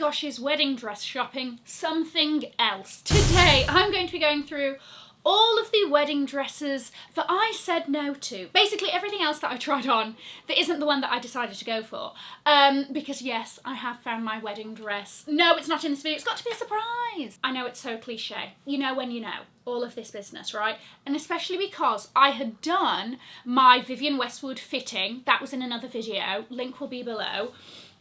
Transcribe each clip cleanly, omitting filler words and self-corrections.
gosh, is wedding dress shopping something else? Today I'm going to be going through all of the wedding dresses that I said no to. Basically everything else that I tried on that isn't the one that I decided to go for. Because yes, I have found my wedding dress. No, it's not in this video, it's got to be a surprise. I know it's so cliche. You know when you know. All of this business, right? And especially because I had done my Vivienne Westwood fitting. That was in another video. Link will be below.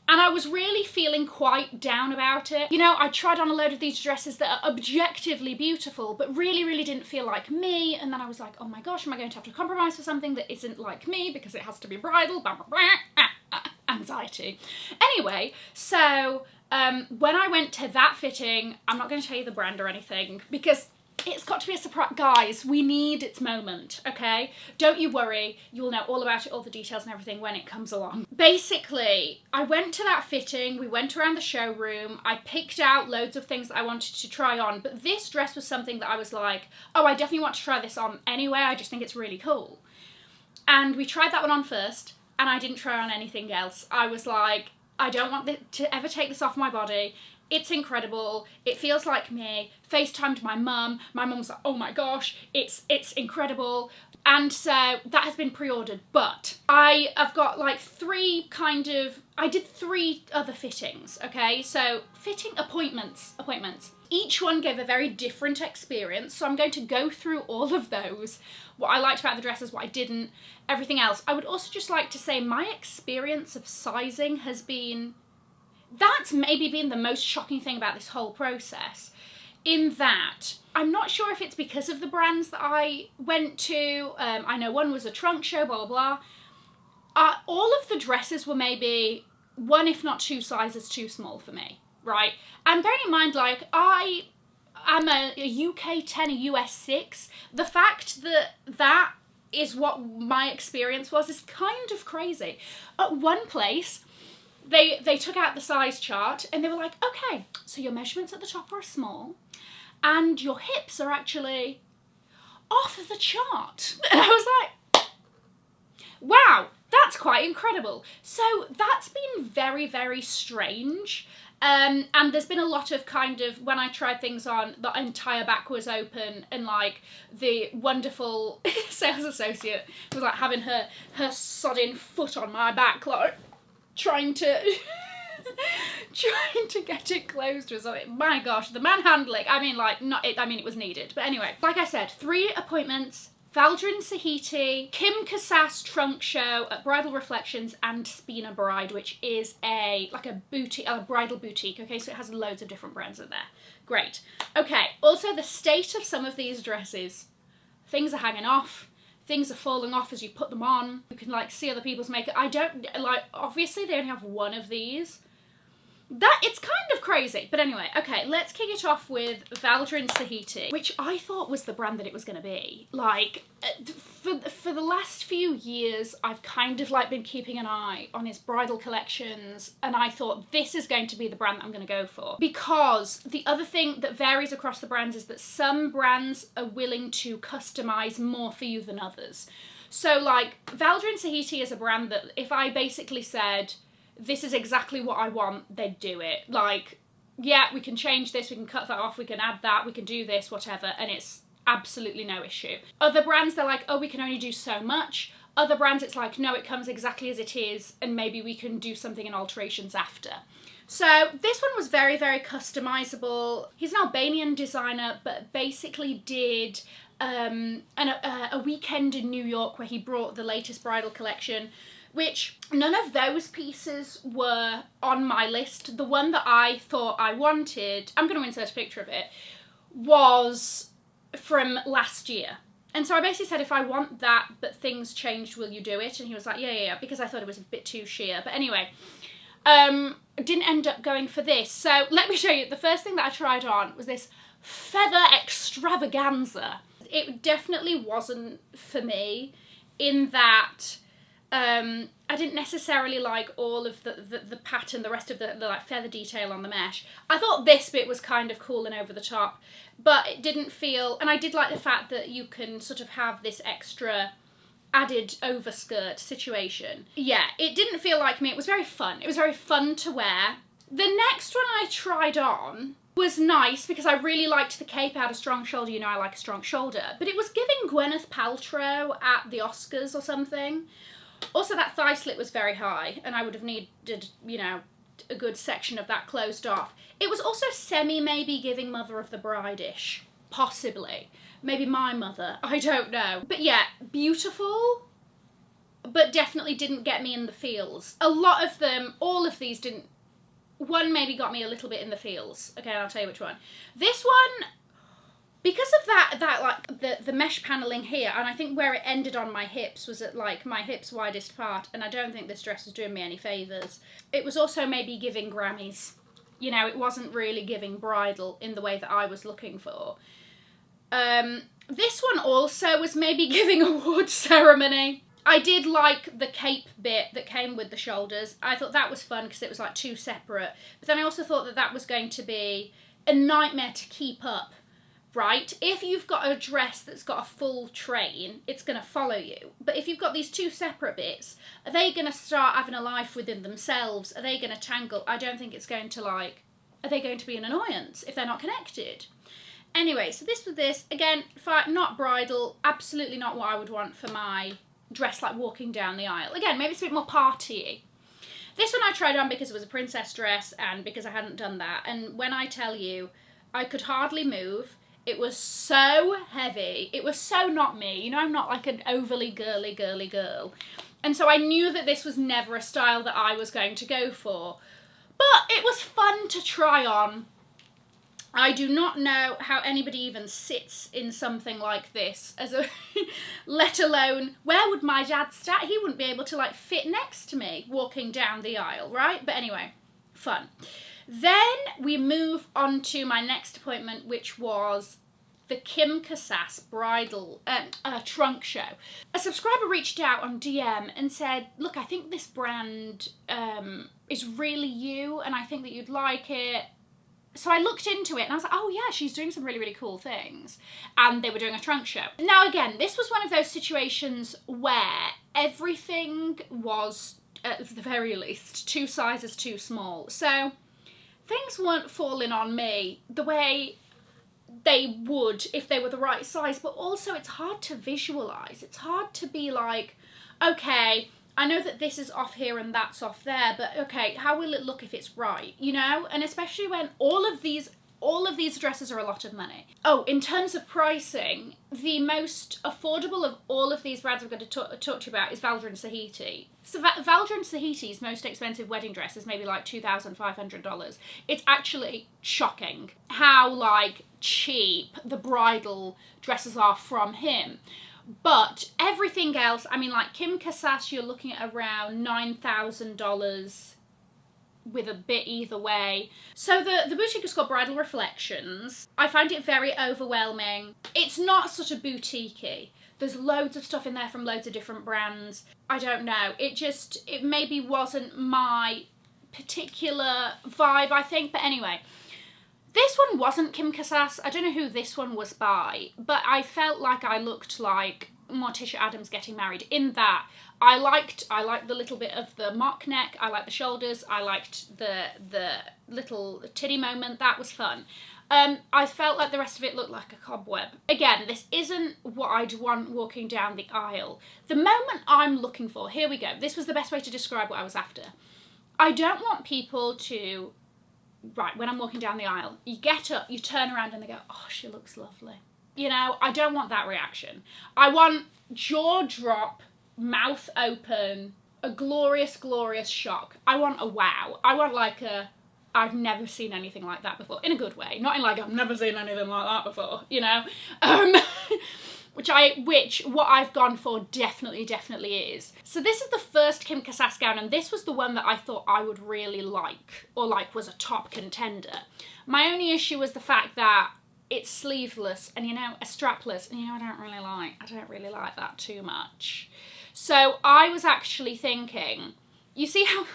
And I was really feeling quite down about it. You know, I tried on a load of these dresses that are objectively beautiful, but really didn't feel like me. And then I was like, oh my gosh, am I going to have to compromise for something that isn't like me because it has to be bridal? Blah, blah, blah. Anxiety. Anyway, so when I went to that fitting, I'm not going to tell you the brand or anything because it's got to be a surprise. Guys, we need its moment, okay? Don't you worry, you'll know all about it, all the details and everything when it comes along. Basically, I went to that fitting, we went around the showroom, I picked out loads of things that I wanted to try on, but this dress was something that I was like, oh, I definitely want to try this on anyway, I just think it's really cool. And we tried that one on first, and I didn't try on anything else. I was like, I don't want to ever take this off my body. It's incredible, it feels like me. FaceTimed my mum was like, oh my gosh, it's incredible. And so that has been pre-ordered, but I have got like I did 3 other fittings, okay? So fitting appointments. Each one gave a very different experience, so I'm going to go through all of those. What I liked about the dresses, what I didn't, everything else. I would also just like to say my experience of sizing has been, that's maybe been the most shocking thing about this whole process, in that I'm not sure if it's because of the brands that I went to. I know one was a trunk show, blah, blah, blah. All of the dresses were maybe 1 if not 2 sizes too small for me, right? And bearing in mind, like, I am a UK 10, a US 6. The fact that that is what my experience was is kind of crazy. At one place, they took out the size chart and they were like, okay, so your measurements at the top are small and your hips are actually off the chart. And I was like, wow, that's quite incredible. So that's been very strange. And there's been a lot of kind of, when I tried things on, the entire back was open and like the wonderful sales associate was like having her sodding foot on my back, like, trying to get it closed or something. My gosh, the manhandling. I mean, like, it was needed. But anyway, like I said, 3 appointments: Valdrin Sahiti, Kassass trunk show at Bridal Reflections, and Spina Bride, which is a bridal boutique. Okay, so it has loads of different brands in there. Great. Okay, also the state of some of these dresses. Things are hanging off. Things are falling off as you put them on. You can like see other people's makeup. I don't, like, obviously they only have 1 of these. It's kind of crazy. But anyway, okay, let's kick it off with Valdrin Sahiti, which I thought was the brand that it was going to be. Like, for the last few years, I've kind of like been keeping an eye on his bridal collections, and I thought this is going to be the brand that I'm going to go for. Because the other thing that varies across the brands is that some brands are willing to customize more for you than others. So like, Valdrin Sahiti is a brand that if I basically said, this is exactly what I want, they'd do it. Like, yeah, we can change this, we can cut that off, we can add that, we can do this, whatever, and it's absolutely no issue. Other brands, they're like, oh, we can only do so much. Other brands, it's like, no, it comes exactly as it is, and maybe we can do something in alterations after. So this one was very customizable. He's an Albanian designer, but basically did a weekend in New York where he brought the latest bridal collection, which none of those pieces were on my list. The one that I thought I wanted, I'm going to insert a picture of it, was from last year. And so I basically said, if I want that, but things changed, will you do it? And he was like, yeah, because I thought it was a bit too sheer. But anyway, didn't end up going for this. So let me show you, the first thing that I tried on was this feather extravaganza. It definitely wasn't for me, in that I didn't necessarily like all of the pattern, the rest of the like feather detail on the mesh. I thought this bit was kind of cool and over the top, but it didn't feel, and I did like the fact that you can sort of have this extra added overskirt situation. Yeah, it didn't feel like me. It was very fun. It was very fun to wear. The next one I tried on was nice because I really liked the cape. It had a strong shoulder, you know I like a strong shoulder, but it was giving Gwyneth Paltrow at the Oscars or something. Also that thigh slit was very high and I would have needed, you know, a good section of that closed off. It was also maybe giving Mother of the Bride-ish, possibly. Maybe my mother, I don't know. But yeah, beautiful, but definitely didn't get me in the feels. A lot of them, all of these didn't. One maybe got me a little bit in the feels. Okay, I'll tell you which one. This one, because of that like the mesh paneling here, and I think where it ended on my hips was at like my hips widest part, and I don't think this dress was doing me any favours. It was also maybe giving Grammys. You know, it wasn't really giving bridal in the way that I was looking for. This one also was maybe giving award ceremony. I did like the cape bit that came with the shoulders. I thought that was fun because it was like two separate. But then I also thought that that was going to be a nightmare to keep up, right? If you've got a dress that's got a full train, it's going to follow you. But if you've got these two separate bits, are they going to start having a life within themselves? Are they going to tangle? I don't think it's going to like, are they going to be an annoyance if they're not connected? Anyway, so this was this. Again, not bridal, absolutely not what I would want for my dress like walking down the aisle. Again, maybe it's a bit more party-y. This one I tried on because it was a princess dress and because I hadn't done that. And when I tell you, I could hardly move. It was so heavy. It was so not me. You know, I'm not like an overly girly girl. And so I knew that this was never a style that I was going to go for. But it was fun to try on. I do not know how anybody even sits in something like this, as a let alone, where would my dad sit? He wouldn't be able to like fit next to me walking down the aisle, right? But anyway, fun. Then we move on to my next appointment, which was the Kim Kassass bridal trunk show. A subscriber reached out on DM and said, look, I think this brand is really you and I think that you'd like it. So I looked into it and I was like, oh yeah, she's doing some really, really cool things. And they were doing a trunk show. Now again, this was one of those situations where everything was, at the very least, 2 sizes too small. So things weren't falling on me the way they would if they were the right size, but also it's hard to visualise. It's hard to be like, okay, I know that this is off here and that's off there, but okay, how will it look if it's right, you know? And especially when all of these dresses are a lot of money. Oh, in terms of pricing, the most affordable of all of these brands I'm going to talk to you about is Valdrin Sahiti. So Valdrin Sahiti's most expensive wedding dress is maybe like $2,500. It's actually shocking how like cheap the bridal dresses are from him. But everything else, I mean, like Kim Kassass, you're looking at around $9,000 with a bit either way. So the boutique is called Bridal Reflections. I find it very overwhelming. It's not sort of boutique-y. There's loads of stuff in there from loads of different brands. I don't know. It maybe wasn't my particular vibe, I think. But anyway, this one wasn't Kim Kassass. I don't know who this one was by, but I felt like I looked like Morticia Adams getting married in that I liked the little bit of the mock neck, I liked the shoulders, I liked the little titty moment. That was fun. I felt like the rest of it looked like a cobweb. Again, this isn't what I'd want walking down the aisle. The moment I'm looking for, here we go, this was the best way to describe what I was after. I don't want people to, right, when I'm walking down the aisle, you get up, you turn around and they go, oh, she looks lovely. You know, I don't want that reaction. I want jaw drop, mouth open, a glorious, glorious shock. I want a wow. I want like a, I've never seen anything like that before. In a good way. Not in like, I've never seen anything like that before, you know? Which what I've gone for definitely is. So this is the first Kim Kassass gown, and this was the one that I thought I would really like, or like was a top contender. My only issue was the fact that it's sleeveless and, you know, a strapless, and, you know, I don't really like that too much. So I was actually thinking, you see how,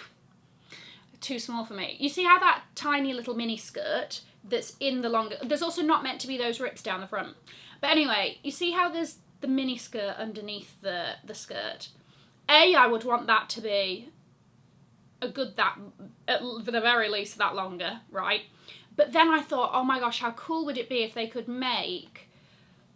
too small for me, you see how that tiny little mini skirt that's in the longer, there's also not meant to be those rips down the front. But anyway, you see how there's the mini skirt underneath the skirt? I would want that to be a good that, at the very least, that longer, right? But then I thought, oh my gosh, how cool would it be if they could make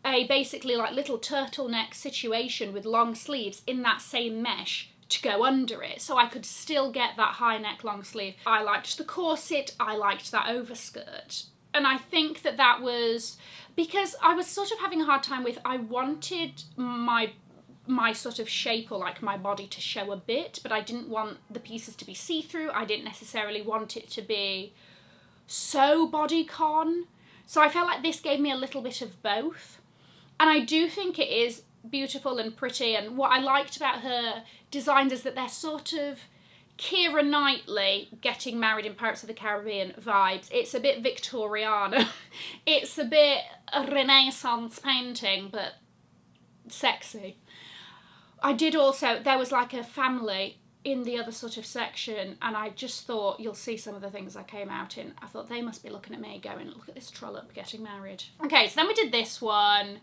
a basically like little turtleneck situation with long sleeves in that same mesh to go under it, so I could still get that high neck long sleeve. I liked the corset, I liked that overskirt. And I think that that was because I was sort of having a hard time with, I wanted my sort of shape or like my body to show a bit, but I didn't want the pieces to be see-through. I didn't necessarily want it to be so bodycon. So I felt like this gave me a little bit of both. And I do think it is beautiful and pretty, and what I liked about her designs is that they're sort of Keira Knightley getting married in Pirates of the Caribbean vibes. It's a bit Victoriana. It's a bit a Renaissance painting, but sexy. I did also, there was like a family in the other sort of section, and I just thought, you'll see some of the things I came out in. I thought they must be looking at me going, look at this trollop getting married. Okay, so then we did this one,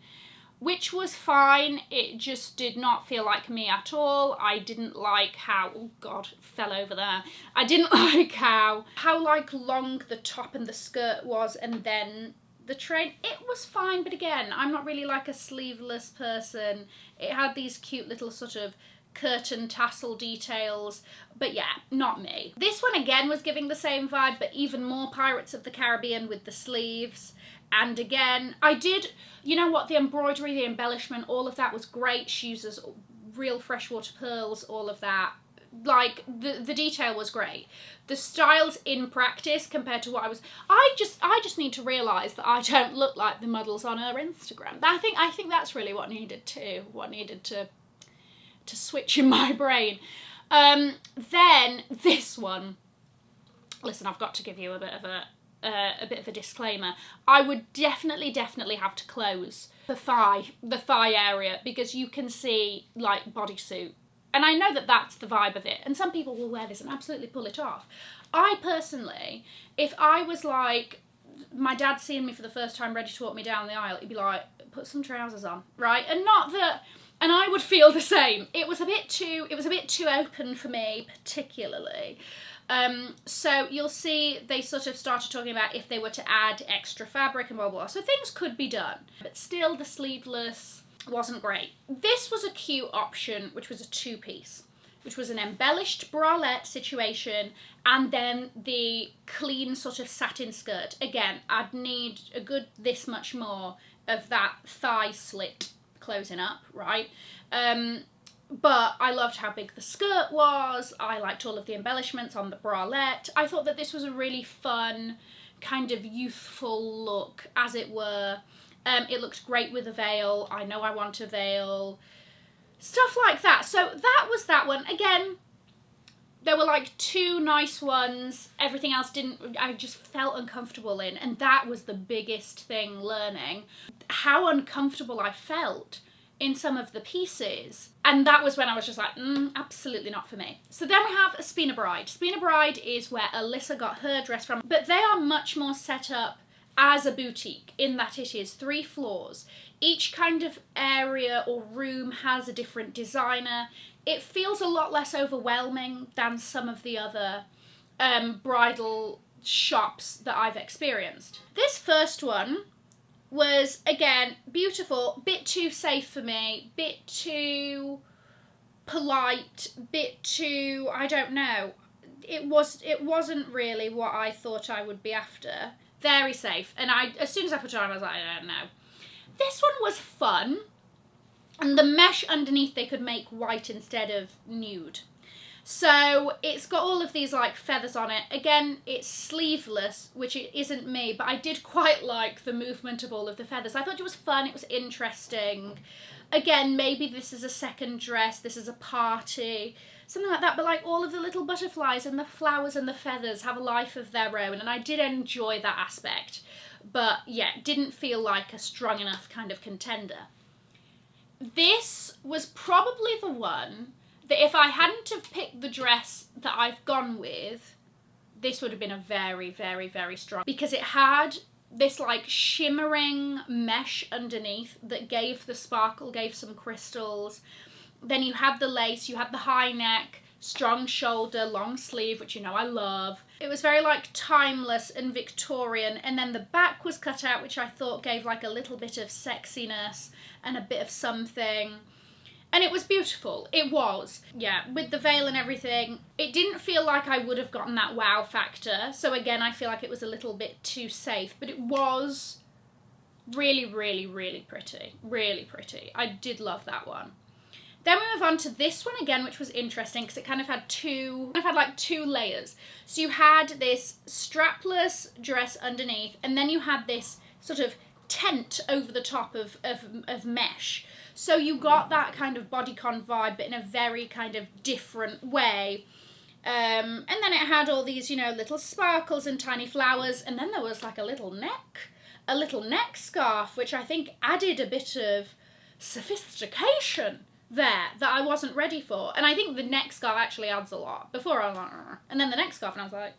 which was fine. It just did not feel like me at all. I didn't like how, oh God, fell over there. I didn't like how like long the top and the skirt was, and then the train. It was fine, but again, I'm not really like a sleeveless person. It had these cute little sort of curtain tassel details, but yeah, not me. This one again was giving the same vibe, but even more Pirates of the Caribbean with the sleeves. And again, I did, you know what, the embroidery, the embellishment, all of that was great. She uses real freshwater pearls, all of that. Like, the detail was great. The styles in practice compared to what I just need to realise that I don't look like the models on her Instagram. I think that's really what needed to switch in my brain. Then this one, listen, I've got to give you a bit of a disclaimer. I would definitely have to close the thigh area, because you can see like bodysuit. And I know that that's the vibe of it. And some people will wear this and absolutely pull it off. I personally, if I was like, my dad seeing me for the first time ready to walk me down the aisle, he'd be like, put some trousers on, right? And not that, and I would feel the same. It was a bit too open for me, particularly. So you'll see they sort of started talking about if they were to add extra fabric and blah, blah, blah. So things could be done, but still the sleeveless wasn't great. This was a cute option, which was a two-piece, which was an embellished bralette situation, and then the clean sort of satin skirt. Again, I'd need a good this much more of that thigh slit closing up, right? But I loved how big the skirt was. I liked all of the embellishments on the bralette. I thought that this was a really fun, kind of youthful look, as it were. It looked great with a veil. I know I want a veil. Stuff like that. So that was that one. Again, there were like two nice ones. Everything else I just felt uncomfortable in. And that was the biggest thing learning. How uncomfortable I felt in some of the pieces. And that was when I was just like, absolutely not for me. So then we have a Spina Bride. Spina Bride is where Alyssa got her dress from, but they are much more set up as a boutique, in that it is 3 floors. Each kind of area or room has a different designer. It feels a lot less overwhelming than some of the other bridal shops that I've experienced. This first one was, again, beautiful, bit too safe for me, bit too polite, bit too, I don't know. It wasn't really what I thought I would be after. Very safe. And as soon as I put it on, I was like, I don't know. This one was fun. And the mesh underneath they could make white instead of nude. So it's got all of these like feathers on it. Again, it's sleeveless, which it isn't me, but I did quite like the movement of all of the feathers. I thought it was fun, it was interesting. Again, maybe this is a second dress, this is a party, something like that, but like all of the little butterflies and the flowers and the feathers have a life of their own, and I did enjoy that aspect. But yeah, didn't feel like a strong enough kind of contender. This was probably the one that if I hadn't have picked the dress that I've gone with, this would have been a very, very, very strong, because it had this like shimmering mesh underneath that gave the sparkle, gave some crystals. Then you had the lace, you had the high neck, strong shoulder, long sleeve, which you know I love. It was very like timeless and Victorian, and then the back was cut out, which I thought gave like a little bit of sexiness and a bit of something. And it was beautiful. It was. Yeah, with the veil and everything, it didn't feel like I would have gotten that wow factor. So again, I feel like it was a little bit too safe, but it was really, really, really pretty. Really pretty. I did love that one. Then we move on to this one again, which was interesting because it kind of had like two layers. So you had this strapless dress underneath, and then you had this sort of tent over the top of mesh. So you got that kind of bodycon vibe, but in a very kind of different way. And then it had all these, you know, little sparkles and tiny flowers. And then there was like a little neck scarf, which I think added a bit of sophistication there that I wasn't ready for. And I think the neck scarf actually adds a lot. Before I was like, and then the neck scarf, and I was like,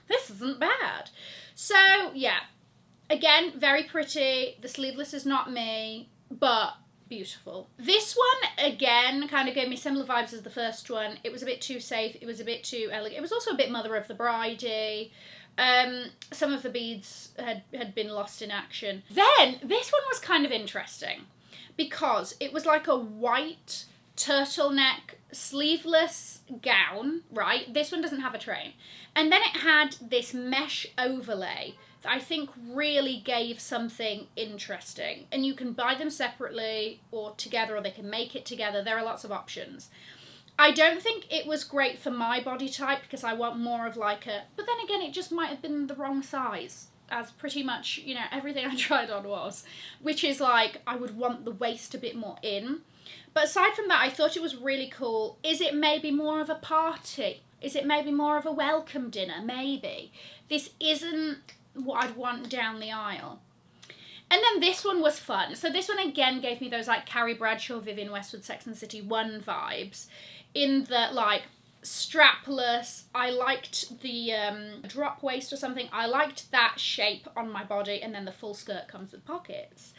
this isn't bad. So yeah, again, very pretty. The sleeveless is not me, but beautiful. This one, again, kind of gave me similar vibes as the first one. It was a bit too safe. It was a bit too elegant. It was also a bit Mother of the Bride-y. Some of the beads had been lost in action. Then, this one was kind of interesting because it was like a white turtleneck sleeveless gown, right? This one doesn't have a train. And then it had this mesh overlay that I think really gave something interesting. And you can buy them separately or together, or they can make it together. There are lots of options. I don't think it was great for my body type because I want more of like a... But then again, it just might have been the wrong size, as pretty much, you know, everything I tried on was. Which is like, I would want the waist a bit more in. But aside from that, I thought it was really cool. Is it maybe more of a party? Is it maybe more of a welcome dinner? Maybe. This isn't what I'd want down the aisle. And then this one was fun. So this one again gave me those like Carrie Bradshaw, Vivienne Westwood, Sex and the City 1 vibes. In the like strapless, I liked the drop waist or something. I liked that shape on my body, and then the full skirt comes with pockets.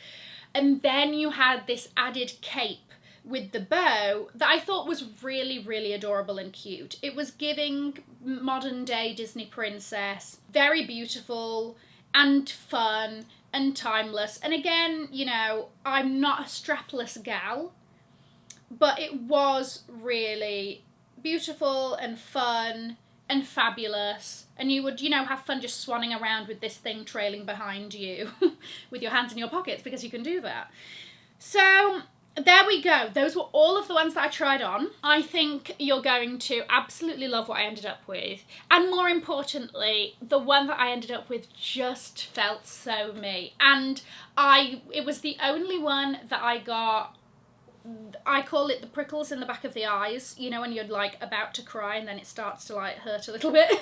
And then you had this added cape with the bow that I thought was really, really adorable and cute. It was giving modern day Disney princess, very beautiful and fun and timeless. And again, you know, I'm not a strapless gal, but it was really beautiful and fun and fabulous. And you would, you know, have fun just swanning around with this thing trailing behind you with your hands in your pockets, because you can do that. So there we go. Those were all of the ones that I tried on. I think you're going to absolutely love what I ended up with. And more importantly, the one that I ended up with just felt so me. And it was the only one that I got. I call it the prickles in the back of the eyes, you know, when you're like about to cry and then it starts to like hurt a little bit.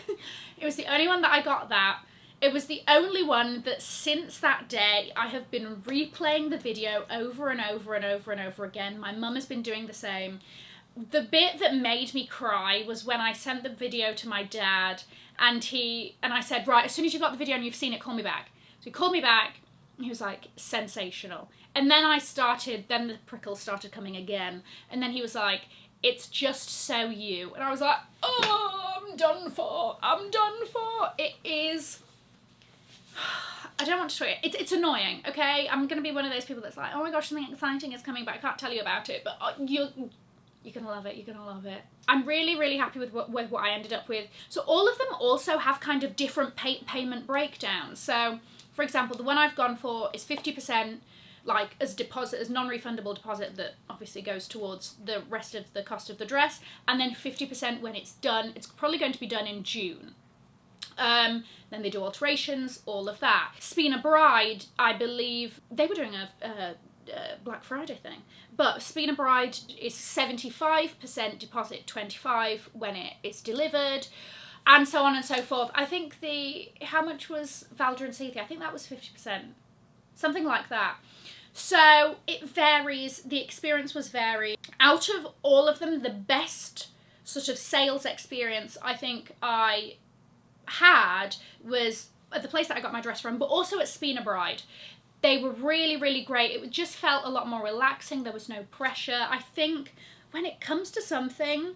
It was the only one that I got that. It was the only one that since that day I have been replaying the video over and over and over and over again. My mum has been doing the same. The bit that made me cry was when I sent the video to my dad and I said, right, as soon as you've got the video and you've seen it, call me back. So he called me back and he was like, sensational. And then then the prickles started coming again. And then he was like, it's just so you. And I was like, oh, I'm done for. I'm done for. It is... I don't want to show you. It's annoying, okay? I'm going to be one of those people that's like, oh my gosh, something exciting is coming, but I can't tell you about it. But you're going to love it. You're going to love it. I'm really, really happy with what I ended up with. So all of them also have kind of different payment breakdowns. So, for example, the one I've gone for is 50%, like as deposit, as non-refundable deposit that obviously goes towards the rest of the cost of the dress, and then 50% when it's done. It's probably going to be done in June. Then they do alterations, all of that. Spina Bride, I believe, they were doing a Black Friday thing, but Spina Bride is 75% deposit, 25% when it is delivered, and so on and so forth. I think how much was Valdrin Sahiti? I think that was 50%, something like that. So it varies, the experience was varied. Out of all of them, the best sort of sales experience I think I had was at the place that I got my dress from, but also at Spina Bride. They were really, really great. It just felt a lot more relaxing. There was no pressure. I think when it comes to something,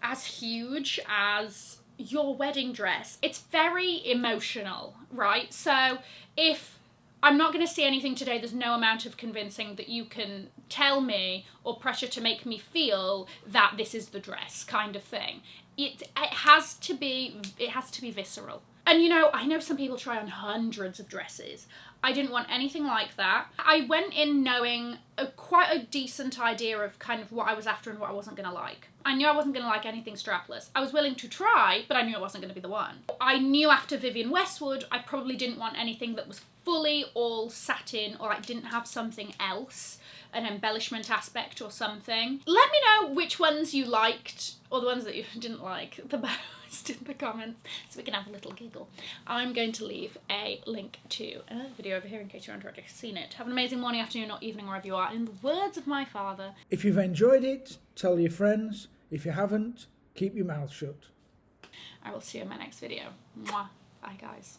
as huge as your wedding dress. It's very emotional, right? So if I'm not going to see anything today, there's no amount of convincing that you can tell me or pressure to make me feel that this is the dress kind of thing. It has to be visceral. And you know, I know some people try on hundreds of dresses. I didn't want anything like that. I went in knowing quite a decent idea of kind of what I was after and what I wasn't going to like. I knew I wasn't going to like anything strapless. I was willing to try, but I knew it wasn't going to be the one. I knew after Vivienne Westwood, I probably didn't want anything that was fully all satin or like didn't have something else, an embellishment aspect or something. Let me know which ones you liked or the ones that you didn't like the most in the comments so we can have a little giggle. I'm going to leave a link to another video over here in case you're already seen it. Have an amazing morning, afternoon or evening wherever you are, in the words of my father. If you've enjoyed it, tell your friends. If you haven't, keep your mouth shut. I will see you in my next video. Mwah. Bye guys.